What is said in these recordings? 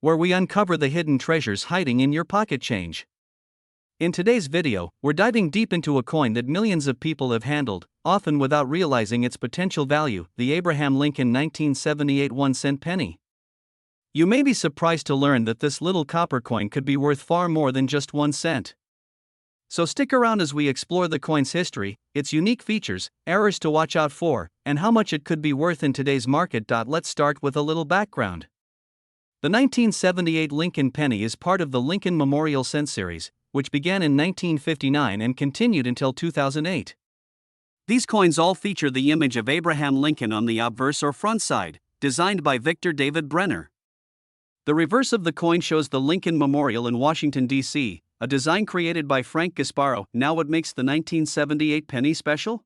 where we uncover the hidden treasures hiding in your pocket change. In today's video, we're diving deep into a coin that millions of people have handled, often without realizing its potential value, the Abraham Lincoln 1978 1-cent penny. You may be surprised to learn that this little copper coin could be worth far more than just 1 cent. So stick around as we explore the coin's history, its unique features, errors to watch out for, and how much it could be worth in today's market. Let's start with a little background. The 1978 Lincoln penny is part of the Lincoln Memorial Cent series, which began in 1959 and continued until 2008. These coins all feature the image of Abraham Lincoln on the obverse or front side, designed by Victor David Brenner. The reverse of the coin shows the Lincoln Memorial in Washington, D.C., a design created by Frank Gasparo. Now, what makes the 1978 penny special?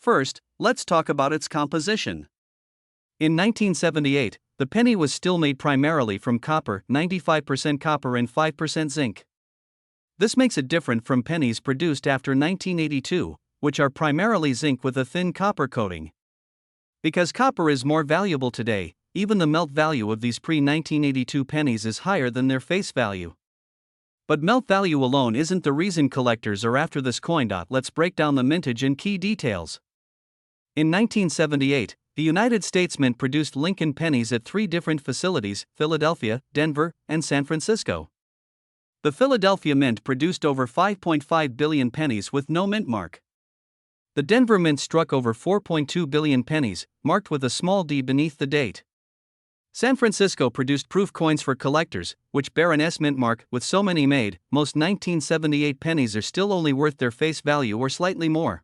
First, let's talk about its composition. In 1978, the penny was still made primarily from copper, 95% copper and 5% zinc. This makes it different from pennies produced after 1982, which are primarily zinc with a thin copper coating. Because copper is more valuable today, even the melt value of these pre-1982 pennies is higher than their face value. But melt value alone isn't the reason collectors are after this coin. Let's break down the mintage and key details. In 1978, the United States Mint produced Lincoln pennies at 3 different facilities: Philadelphia, Denver, and San Francisco. The Philadelphia Mint produced over 5.5 billion pennies with no mint mark. The Denver Mint struck over 4.2 billion pennies, marked with a small d beneath the date. San Francisco produced proof coins for collectors, which bear an S mint mark. With so many made, most 1978 pennies are still only worth their face value or slightly more.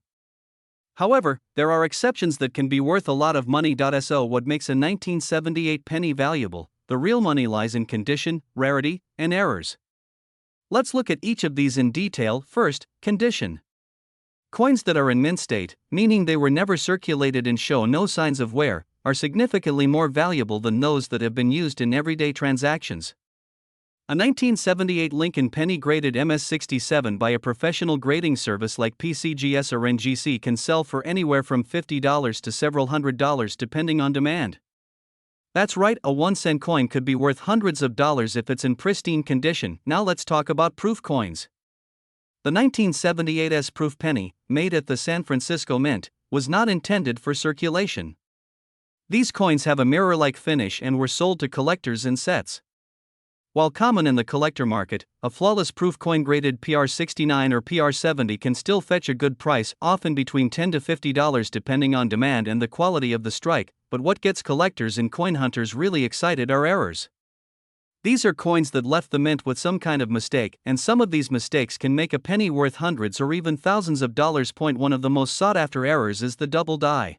However, there are exceptions that can be worth a lot of money. So what makes a 1978 penny valuable? The real money lies in condition, rarity, and errors. Let's look at each of these in detail. First, condition. Coins that are in mint state, meaning they were never circulated and show no signs of wear, are significantly more valuable than those that have been used in everyday transactions. A 1978 Lincoln penny graded MS-67 by a professional grading service like PCGS or NGC can sell for anywhere from $50 to several $100s depending on demand. That's right, a 1-cent coin could be worth hundreds of dollars if it's in pristine condition. Now let's talk about proof coins. The 1978 S-proof penny, made at the San Francisco Mint, was not intended for circulation. These coins have a mirror-like finish and were sold to collectors in sets. While common in the collector market, a flawless proof coin graded PR69 or PR70 can still fetch a good price, often between $10 to $50 depending on demand and the quality of the strike. But what gets collectors and coin hunters really excited are errors. These are coins that left the mint with some kind of mistake, and some of these mistakes can make a penny worth hundreds or even thousands of dollars. One of the most sought-after errors is the double die.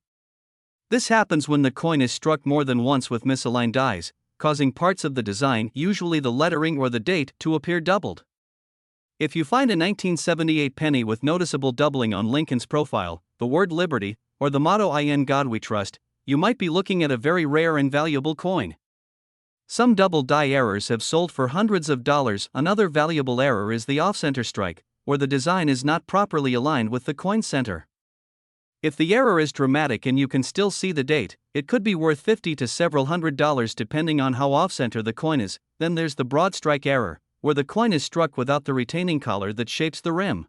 This happens when the coin is struck more than once with misaligned dies, causing parts of the design, usually the lettering or the date, to appear doubled. If you find a 1978 penny with noticeable doubling on Lincoln's profile, the word Liberty, or the motto "In God We Trust," you might be looking at a very rare and valuable coin. Some double die errors have sold for hundreds of dollars. Another valuable error is the off-center strike, where the design is not properly aligned with the coin center. If the error is dramatic and you can still see the date, it could be worth $50 to several $100s depending on how off-center the coin is. Then there's the broad strike error, where the coin is struck without the retaining collar that shapes the rim.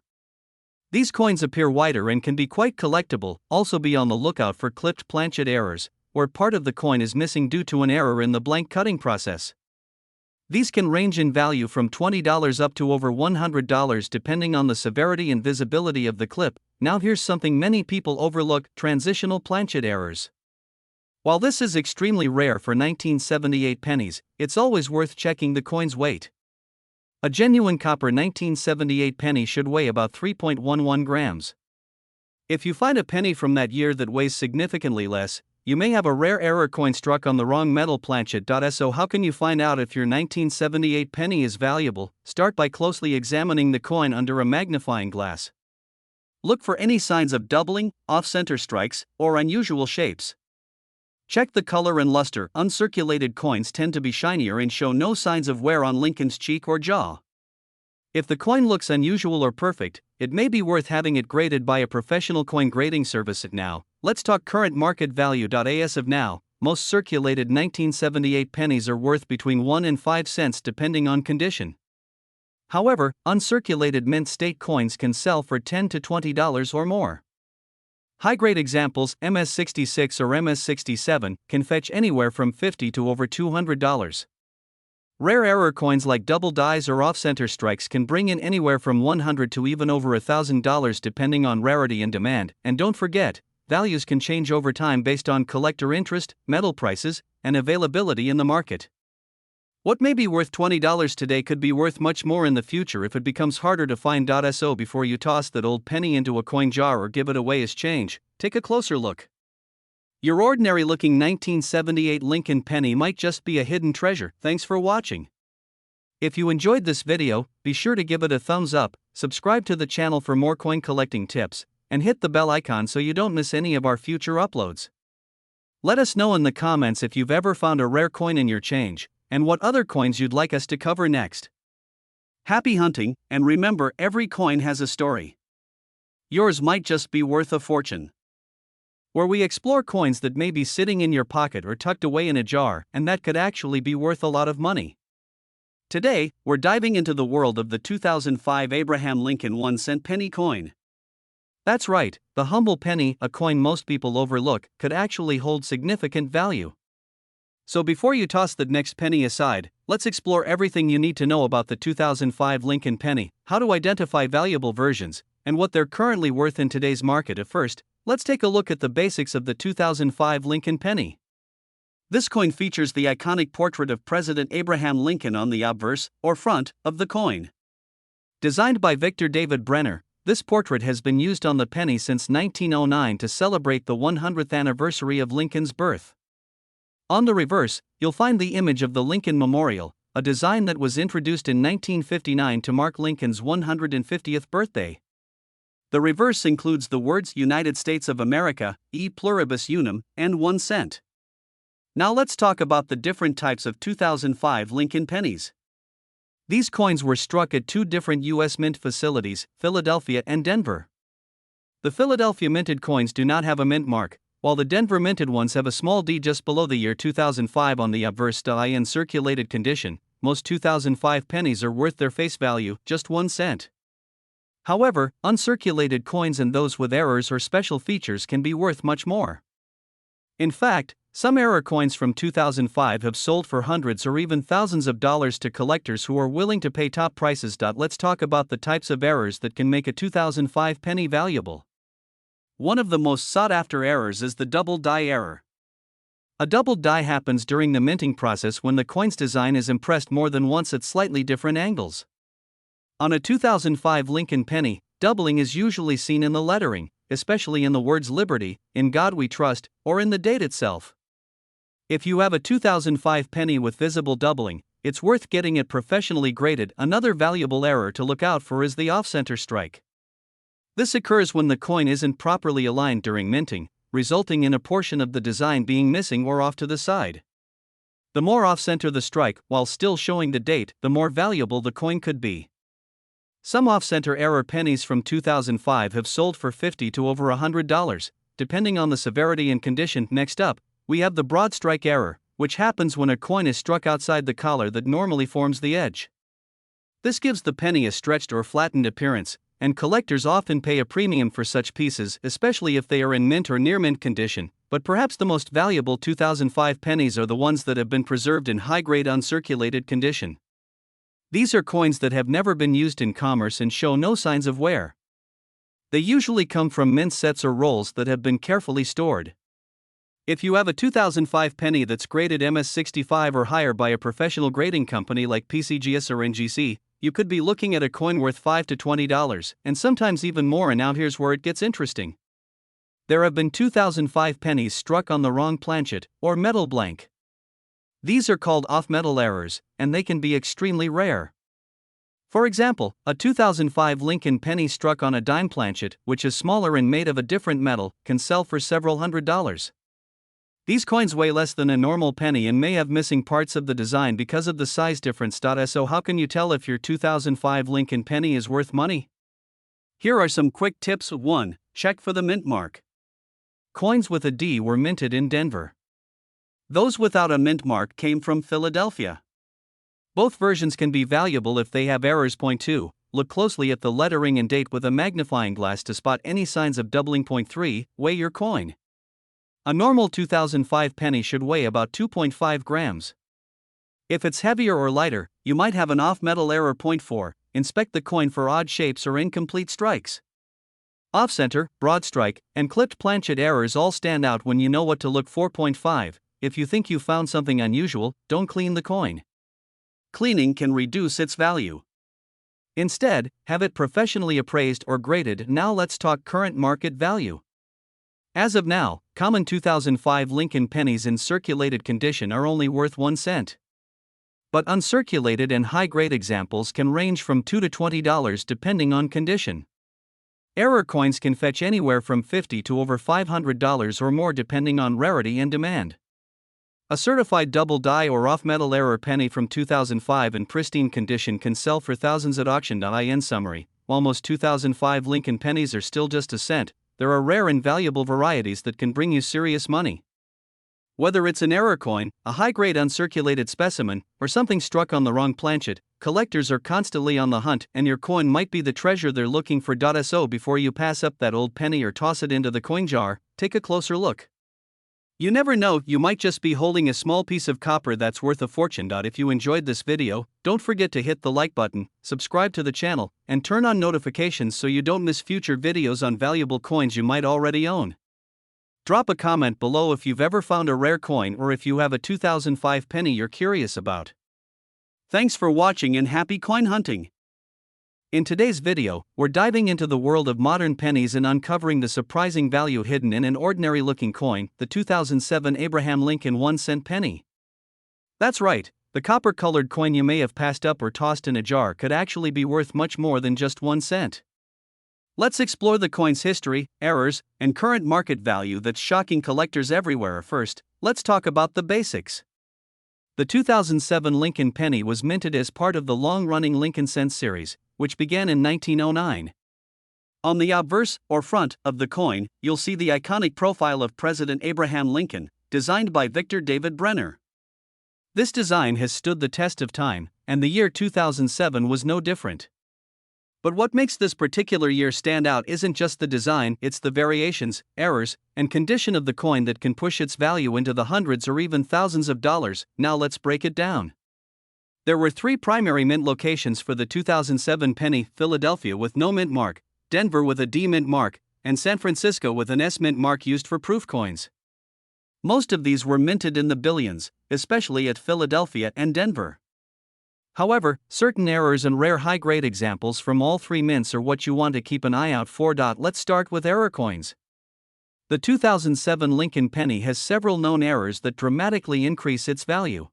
These coins appear wider and can be quite collectible. Also be on the lookout for clipped planchet errors, where part of the coin is missing due to an error in the blank cutting process. These can range in value from $20 up to over $100 depending on the severity and visibility of the clip. Now here's something many people overlook: transitional planchet errors. While this is extremely rare for 1978 pennies, it's always worth checking the coin's weight. A genuine copper 1978 penny should weigh about 3.11 grams. If you find a penny from that year that weighs significantly less, you may have a rare error coin struck on the wrong metal planchet. So how can you find out if your 1978 penny is valuable? Start by closely examining the coin under a magnifying glass. Look for any signs of doubling, off-center strikes, or unusual shapes. Check the color and luster. Uncirculated coins tend to be shinier and show no signs of wear on Lincoln's cheek or jaw. If the coin looks unusual or perfect, it may be worth having it graded by a professional coin grading service. Now, let's talk current market value. As of now, most circulated 1978 pennies are worth between 1 and 5 cents depending on condition. However, uncirculated mint state coins can sell for $10 to $20 or more. High-grade examples, MS-66 or MS-67, can fetch anywhere from $50 to over $200. Rare error coins like double dies or off-center strikes can bring in anywhere from $100 to even over $1,000 depending on rarity and demand, and don't forget, values can change over time based on collector interest, metal prices, and availability in the market. What may be worth $20 today could be worth much more in the future if it becomes harder to find. So before you toss that old penny into a coin jar or give it away as change, take a closer look. Your ordinary-looking 1978 Lincoln penny might just be a hidden treasure. Thanks for watching. If you enjoyed this video, be sure to give it a thumbs up, subscribe to the channel for more coin collecting tips, and hit the bell icon so you don't miss any of our future uploads. Let us know in the comments if you've ever found a rare coin in your change, and what other coins you'd like us to cover next. Happy hunting, and remember, every coin has a story. Yours might just be worth a fortune. Where we explore coins that may be sitting in your pocket or tucked away in a jar, and that could actually be worth a lot of money. Today, we're diving into the world of the 2005 Abraham Lincoln 1-cent penny coin. That's right, the humble penny, a coin most people overlook, could actually hold significant value. So before you toss the next penny aside, let's explore everything you need to know about the 2005 Lincoln penny, how to identify valuable versions, and what they're currently worth in today's market. At first, let's take a look at the basics of the 2005 Lincoln penny. This coin features the iconic portrait of President Abraham Lincoln on the obverse, or front, of the coin. Designed by Victor David Brenner, this portrait has been used on the penny since 1909 to celebrate the 100th anniversary of Lincoln's birth. On the reverse, you'll find the image of the Lincoln Memorial, a design that was introduced in 1959 to mark Lincoln's 150th birthday. The reverse includes the words United States of America, e pluribus unum, and 1 cent. Now let's talk about the different types of 2005 Lincoln pennies. These coins were struck at two different U.S. mint facilities, Philadelphia and Denver. The Philadelphia minted coins do not have a mint mark, while the Denver minted ones have a small d just below the year 2005 on the obverse die. In circulated condition, most 2005 pennies are worth their face value, just 1 cent. However, uncirculated coins and those with errors or special features can be worth much more. In fact, some error coins from 2005 have sold for hundreds or even thousands of dollars to collectors who are willing to pay top prices. Let's talk about the types of errors that can make a 2005 penny valuable. One of the most sought-after errors is the double die error. A double die happens during the minting process when the coin's design is impressed more than once at slightly different angles. On a 2005 Lincoln penny, doubling is usually seen in the lettering, especially in the words Liberty, In God We Trust, or in the date itself. If you have a 2005 penny with visible doubling, it's worth getting it professionally graded. Another valuable error to look out for is the off-center strike. This occurs when the coin isn't properly aligned during minting, resulting in a portion of the design being missing or off to the side. The more off-center the strike, while still showing the date, the more valuable the coin could be. Some off-center error pennies from 2005 have sold for $50 to over $100, depending on the severity and condition. Next up, we have the broad strike error, which happens when a coin is struck outside the collar that normally forms the edge. This gives the penny a stretched or flattened appearance, and collectors often pay a premium for such pieces, especially if they are in mint or near mint condition. But perhaps the most valuable 2005 pennies are the ones that have been preserved in high-grade uncirculated condition. These are coins that have never been used in commerce and show no signs of wear. They usually come from mint sets or rolls that have been carefully stored. If you have a 2005 penny that's graded MS-65 or higher by a professional grading company like PCGS or NGC, you could be looking at a coin worth $5 to $20, and sometimes even more. And now here's where it gets interesting. There have been 2005 pennies struck on the wrong planchet, or metal blank. These are called off-metal errors, and they can be extremely rare. For example, a 2005 Lincoln penny struck on a dime planchet, which is smaller and made of a different metal, can sell for several $100s. These coins weigh less than a normal penny and may have missing parts of the design because of the size difference. So how can you tell if your 2005 Lincoln penny is worth money? Here are some quick tips. 1. Check for the mint mark. Coins with a D were minted in Denver. Those without a mint mark came from Philadelphia. Both versions can be valuable if they have errors. Point 2. Look closely at the lettering and date with a magnifying glass to spot any signs of doubling. Point 3. Weigh your coin. A normal 2005 penny should weigh about 2.5 grams. If it's heavier or lighter, you might have an off-metal error. Point 4. Inspect the coin for odd shapes or incomplete strikes. Off-center, broad strike, and clipped planchet errors all stand out when you know what to look for. Point 5. If you think you found something unusual, don't clean the coin. Cleaning can reduce its value. Instead, have it professionally appraised or graded. Now let's talk current market value. As of now, common 2005 Lincoln pennies in circulated condition are only worth 1 cent. But uncirculated and high-grade examples can range from $2 to $20 depending on condition. Error coins can fetch anywhere from $50 to over $500 or more depending on rarity and demand. A certified double die or off-metal error penny from 2005 in pristine condition can sell for thousands at auction. In summary, while most 2005 Lincoln pennies are still just a cent, there are rare and valuable varieties that can bring you serious money. Whether it's an error coin, a high-grade uncirculated specimen, or something struck on the wrong planchet, collectors are constantly on the hunt, and your coin might be the treasure they're looking for. So before you pass up that old penny or toss it into the coin jar, take a closer look. You never know, you might just be holding a small piece of copper that's worth a fortune. If you enjoyed this video, don't forget to hit the like button, subscribe to the channel, and turn on notifications so you don't miss future videos on valuable coins you might already own. Drop a comment below if you've ever found a rare coin or if you have a 2005 penny you're curious about. Thanks for watching and happy coin hunting! In today's video, we're diving into the world of modern pennies and uncovering the surprising value hidden in an ordinary-looking coin, the 2007 Abraham Lincoln 1-cent penny. That's right, the copper-colored coin you may have passed up or tossed in a jar could actually be worth much more than just 1 cent. Let's explore the coin's history, errors, and current market value that's shocking collectors everywhere. First, let's talk about the basics. The 2007 Lincoln penny was minted as part of the long-running Lincoln cent series, which began in 1909. On the obverse, or front, of the coin, you'll see the iconic profile of President Abraham Lincoln, designed by Victor David Brenner. This design has stood the test of time, and the year 2007 was no different. But what makes this particular year stand out isn't just the design, it's the variations, errors, and condition of the coin that can push its value into the hundreds or even thousands of dollars. Now let's break it down. There were 3 primary mint locations for the 2007 penny: Philadelphia with no mint mark, Denver with a D mint mark, and San Francisco with an S mint mark used for proof coins. Most of these were minted in the billions, especially at Philadelphia and Denver. However, certain errors and rare high-grade examples from all 3 mints are what you want to keep an eye out for. Let's start with error coins. The 2007 Lincoln penny has several known errors that dramatically increase its value.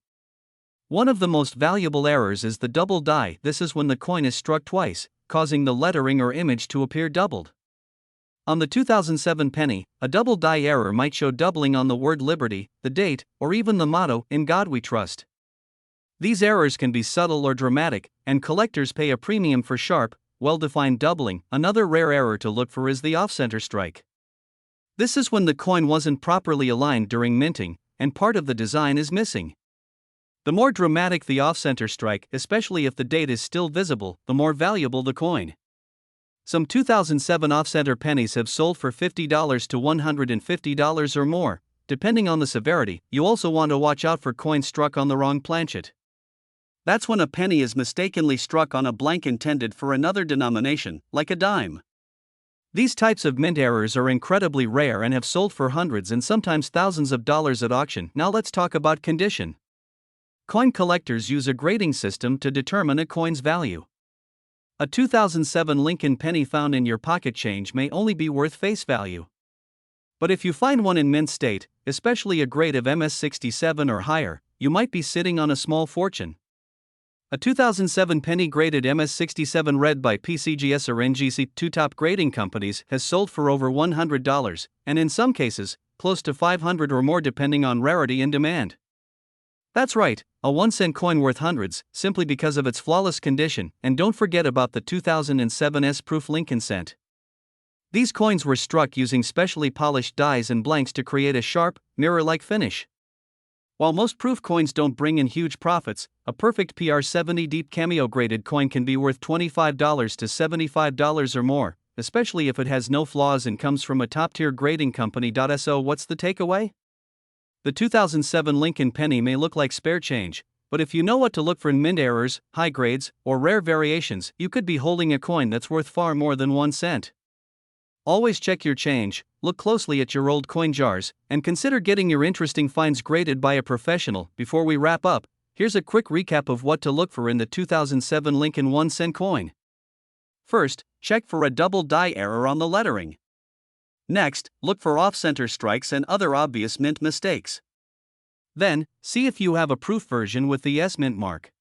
One of the most valuable errors is the double die. This is when the coin is struck twice, causing the lettering or image to appear doubled. On the 2007 penny, a double die error might show doubling on the word liberty, the date, or even the motto, "In God We Trust." These errors can be subtle or dramatic, and collectors pay a premium for sharp, well-defined doubling. Another rare error to look for is the off-center strike. This is when the coin wasn't properly aligned during minting, and part of the design is missing. The more dramatic the off-center strike, especially if the date is still visible, the more valuable the coin. Some 2007 off-center pennies have sold for $50 to $150 or more, depending on the severity. You also want to watch out for coins struck on the wrong planchet. That's when a penny is mistakenly struck on a blank intended for another denomination, like a dime. These types of mint errors are incredibly rare and have sold for hundreds and sometimes thousands of dollars at auction. Now let's talk about condition. Coin collectors use a grading system to determine a coin's value. A 2007 Lincoln penny found in your pocket change may only be worth face value. But if you find one in mint state, especially a grade of MS67 or higher, you might be sitting on a small fortune. A 2007 penny graded MS67 read by PCGS or NGC, 2 top grading companies, has sold for over $100, and in some cases, close to $500 or more depending on rarity and demand. That's right, a 1-cent coin worth hundreds, simply because of its flawless condition. And don't forget about the 2007 S-proof Lincoln cent. These coins were struck using specially polished dies and blanks to create a sharp, mirror-like finish. While most proof coins don't bring in huge profits, a perfect PR70 deep cameo graded coin can be worth $25 to $75 or more, especially if it has no flaws and comes from a top-tier grading company. So what's the takeaway? The 2007 Lincoln Penny may look like spare change, but if you know what to look for in mint errors, high grades, or rare variations, you could be holding a coin that's worth far more than 1 cent. Always check your change, look closely at your old coin jars, and consider getting your interesting finds graded by a professional. Before we wrap up, here's a quick recap of what to look for in the 2007 Lincoln 1-cent coin. First, check for a double die error on the lettering. Next, look for off-center strikes and other obvious mint mistakes. Then, see if you have a proof version with the S mint mark.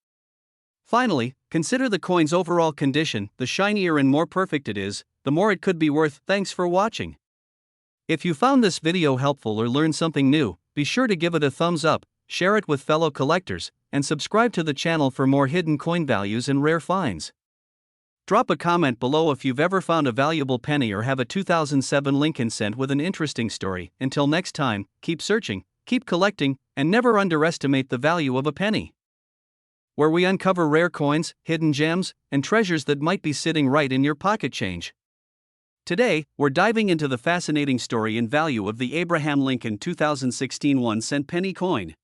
Finally, consider the coin's overall condition. The shinier and more perfect it is, the more it could be worth. Thanks for watching. If you found this video helpful or learned something new, be sure to give it a thumbs up, share it with fellow collectors, and subscribe to the channel for more hidden coin values and rare finds. Drop a comment below if you've ever found a valuable penny or have a 2007 Lincoln cent with an interesting story. Until next time, keep searching, keep collecting, and never underestimate the value of a penny, where we uncover rare coins, hidden gems, and treasures that might be sitting right in your pocket change. Today, we're diving into the fascinating story and value of the Abraham Lincoln 2016 1-cent penny coin.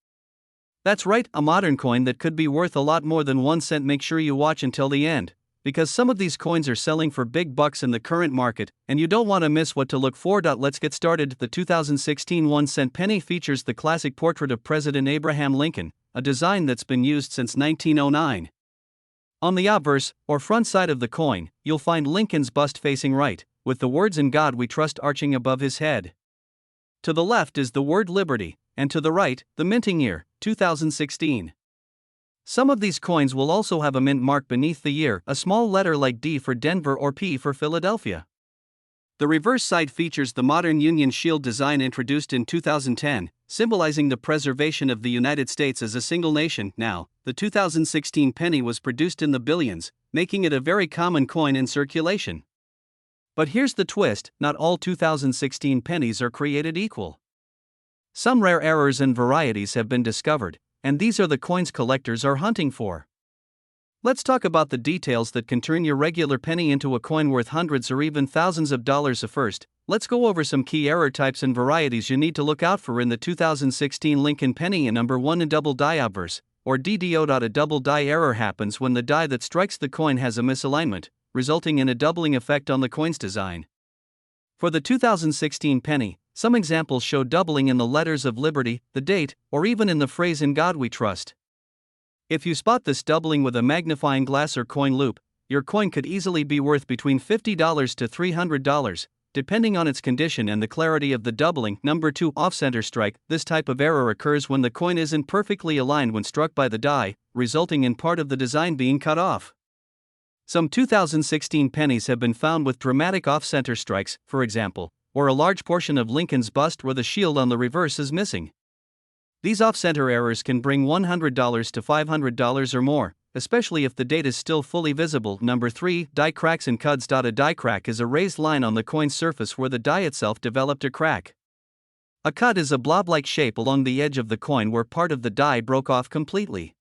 That's right, a modern coin that could be worth a lot more than 1 cent. Make sure you watch until the end, because some of these coins are selling for big bucks in the current market, and you don't want to miss what to look for. Let's get started. The 2016 1-cent penny features the classic portrait of President Abraham Lincoln, a design that's been used since 1909. On the obverse, or front side of the coin, you'll find Lincoln's bust facing right, with the words "In God We Trust" arching above his head. To the left is the word Liberty, and to the right, the minting year, 2016. Some of these coins will also have a mint mark beneath the year, a small letter like D for Denver or P for Philadelphia. The reverse side features the modern Union Shield design introduced in 2010, symbolizing the preservation of the United States as a single nation. Now, the 2016 penny was produced in the billions, making it a very common coin in circulation. But here's the twist: not all 2016 pennies are created equal. Some rare errors and varieties have been discovered, and these are the coins collectors are hunting for. Let's talk about the details that can turn your regular penny into a coin worth hundreds or even thousands of dollars. First, let's go over some key error types and varieties you need to look out for in the 2016 Lincoln penny. Number 1, a double die obverse, or DDO. A double die error happens when the die that strikes the coin has a misalignment, resulting in a doubling effect on the coin's design. For the 2016 penny, some examples show doubling in the letters of Liberty, the date, or even in the phrase "In God We Trust." If you spot this doubling with a magnifying glass or coin loop, your coin could easily be worth between $50 to $300, depending on its condition and the clarity of the doubling. Number 2, off-center strike. This type of error occurs when the coin isn't perfectly aligned when struck by the die, resulting in part of the design being cut off. Some 2016 pennies have been found with dramatic off-center strikes, for example, or a large portion of Lincoln's bust where the shield on the reverse is missing. These off-center errors can bring $100 to $500 or more, especially if the date is still fully visible. Number 3, die cracks and cuds. A die crack is a raised line on the coin's surface where the die itself developed a crack. A cud is a blob-like shape along the edge of the coin where part of the die broke off completely.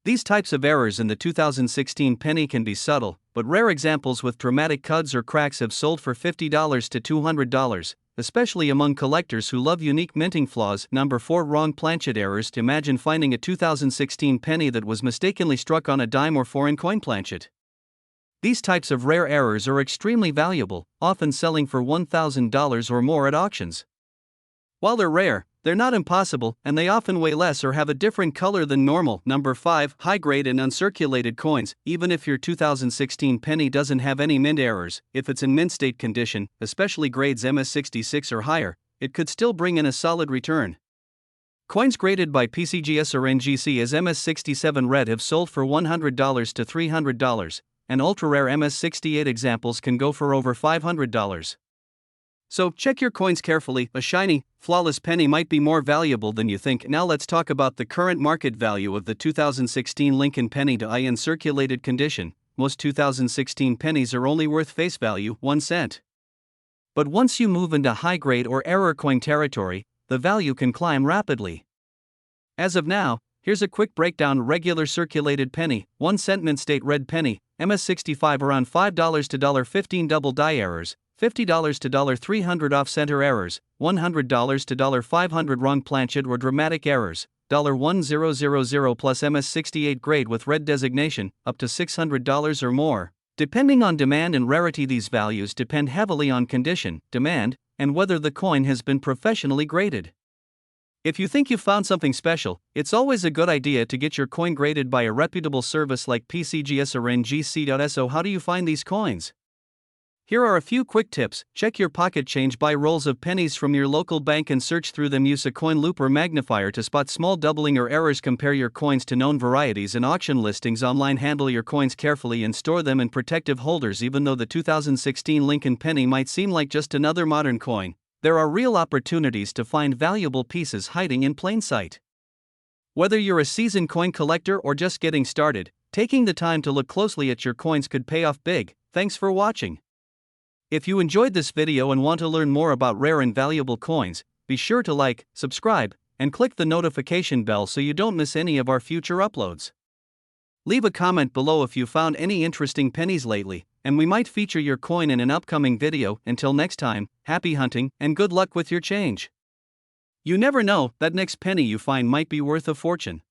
These types of errors in the 2016 penny can be subtle, but rare examples with dramatic cuds or cracks have sold for $50 to $200, especially among collectors who love unique minting flaws. Number 4, wrong planchet errors. Imagine finding a 2016 penny that was mistakenly struck on a dime or foreign coin planchet. These types of rare errors are extremely valuable, often selling for $1,000 or more at auctions. While they're rare, they're not impossible, and they often weigh less or have a different color than normal. Number 5, high-grade and uncirculated coins. Even if your 2016 penny doesn't have any mint errors, if it's in mint state condition, especially grades MS66 or higher, it could still bring in a solid return. Coins graded by PCGS or NGC as MS67 red have sold for $100 to $300, and ultra-rare MS68 examples can go for over $500. So, check your coins carefully. A shiny, flawless penny might be more valuable than you think. Now let's talk about the current market value of the 2016 Lincoln penny. In circulated condition, most 2016 pennies are only worth face value, 1 cent. But once you move into high-grade or error coin territory, the value can climb rapidly. As of now, here's a quick breakdown. Regular circulated penny, 1 cent mint state red penny, MS65 around $5 to $15 double die errors, $50 to $300 off center errors, $100 to $500 wrong planchet or dramatic errors, $1000 plus MS68 grade with red designation, up to $600 or more. Depending on demand and rarity, these values depend heavily on condition, demand, and whether the coin has been professionally graded. If you think you found something special, it's always a good idea to get your coin graded by a reputable service like PCGS or NGC.so. How do you find these coins? Here are a few quick tips. Check your pocket change. Buy rolls of pennies from your local bank and search through them. Use a coin loop or magnifier to spot small doubling or errors. Compare your coins to known varieties and auction listings online. Handle your coins carefully and store them in protective holders. Even though the 2016 Lincoln penny might seem like just another modern coin, there are real opportunities to find valuable pieces hiding in plain sight. Whether you're a seasoned coin collector or just getting started, taking the time to look closely at your coins could pay off big. Thanks for watching. If you enjoyed this video and want to learn more about rare and valuable coins, be sure to like, subscribe, and click the notification bell so you don't miss any of our future uploads. Leave a comment below if you found any interesting pennies lately, and we might feature your coin in an upcoming video. Until next time, happy hunting and good luck with your change. You never know, that next penny you find might be worth a fortune.